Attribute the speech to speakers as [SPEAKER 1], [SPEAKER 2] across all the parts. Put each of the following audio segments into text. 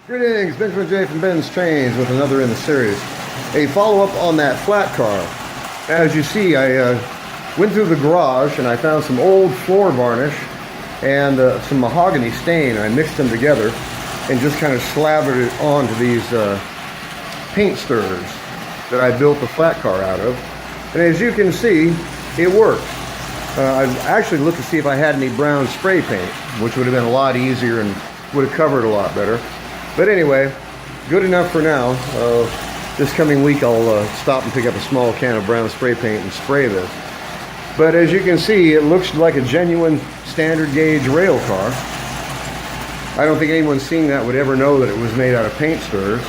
[SPEAKER 1] Greetings, Benjamin J from BENZTRAINZ with another in the series. A follow-up on that Flatcar. As you see, I went through the garage and I found some old floor varnish and some mahogany stain. I mixed them together and just kind of slathered it onto these paint stirrers that I built the Flatcar out of. And as you can see, it works. I actually looked to see if I had any brown spray paint, which would have been a lot easier and would have covered a lot better. But anyway, good enough for now. This coming week I'll stop and pick up a small can of brown spray paint and spray this. But as you can see, it looks like a genuine standard gauge rail car. I don't think anyone seeing that would ever know that it was made out of paint stirrers.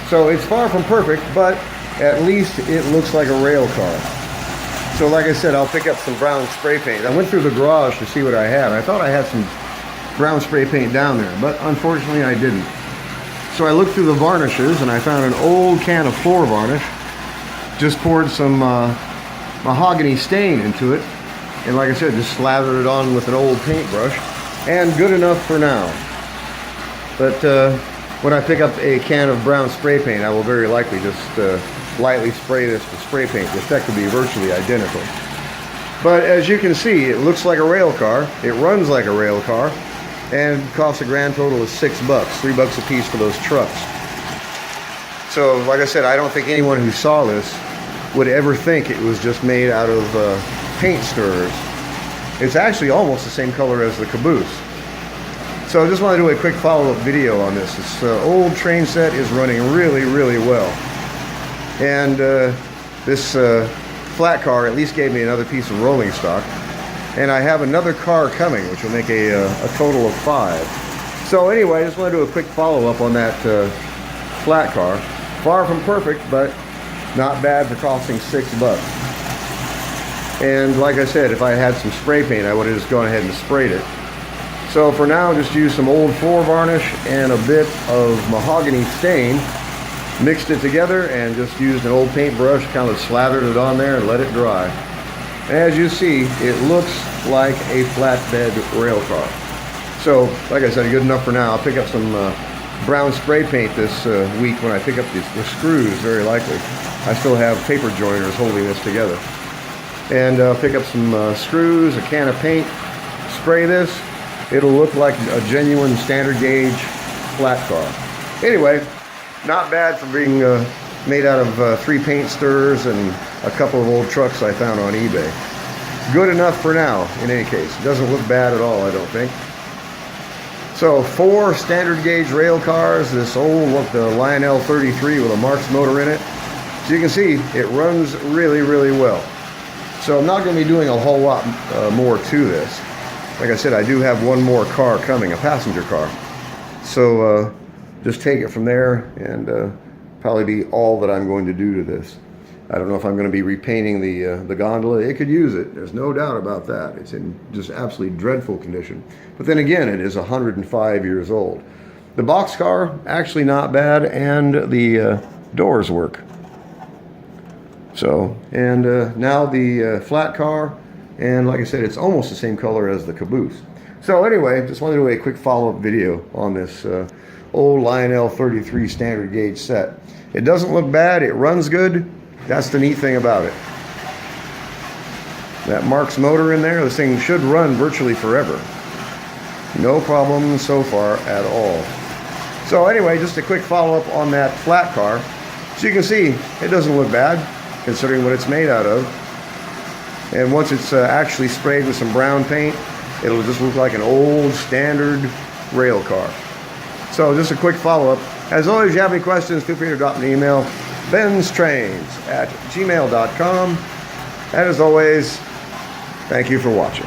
[SPEAKER 1] So it's far from perfect, but at least it looks like a rail car. So like I said, I'll pick up some brown spray paint. I went through the garage to see what I had. I thought I had some brown spray paint down there, but unfortunately I didn't. So I looked through the varnishes and I found an old can of floor varnish. Just poured some mahogany stain into it. And like I said, just slathered it on with an old paintbrush. And good enough for now. But when I pick up a can of brown spray paint, I will very likely just lightly spray this with spray paint. The effect will be virtually identical. But as you can see, it looks like a rail car. It runs like a rail car. And costs a grand total of $6, $3 a piece for those trucks. So, like I said, I don't think anyone who saw this would ever think it was just made out of paint stirrers. It's actually almost the same color as the caboose. So I just want to do a quick follow-up video on this. This old train set is running really, really well. And this Flatcar at least gave me another piece of rolling stock. And I have another car coming, which will make a total of 5. So anyway, I just want to do a quick follow-up on that Flatcar. Far from perfect, but not bad for costing $6. And like I said, if I had some spray paint, I would have just gone ahead and sprayed it. So for now, just use some old floor varnish and a bit of mahogany stain. Mixed it together and just used an old paintbrush, kind of slathered it on there and let it dry. As you see, it looks like a flatbed rail car. So, like I said, good enough for now. I'll pick up some brown spray paint this week when I pick up the screws, very likely. I still have paper joiners holding this together. And pick up some screws, a can of paint, spray this. It'll look like a genuine standard gauge flat car. Anyway, not bad for being made out of 3 paint stirrers and a couple of old trucks I found on eBay. Good enough for now, in any case. It doesn't look bad at all, I don't think. So 4 standard gauge rail cars, this old the Lionel 33 with a Marx motor in it. So you can see it runs really, really well. So I'm not going to be doing a whole lot more to this. Like I said, I do have one more car coming, a passenger car. So just take it from there and probably be all that I'm going to do to this. I don't know if I'm going to be repainting the gondola. It could use it. There's no doubt about that. It's in just absolutely dreadful condition. But then again, it is 105 years old. The boxcar, actually not bad, and the doors work. So, and now the flat car, and like I said, it's almost the same color as the caboose. So anyway, just wanted to do a quick follow-up video on this old Lionel 33 standard gauge set. It doesn't look bad, it runs good. That's the neat thing about it. That Marx motor in there, this thing should run virtually forever. No problem so far at all. So anyway, just a quick follow-up on that flat car. So you can see, it doesn't look bad, considering what it's made out of. And once it's actually sprayed with some brown paint, it'll just look like an old standard rail car. So just a quick follow-up. As always, if you have any questions, feel free to drop me an email. BENZTRAINZ@gmail.com. And as always, thank you for watching.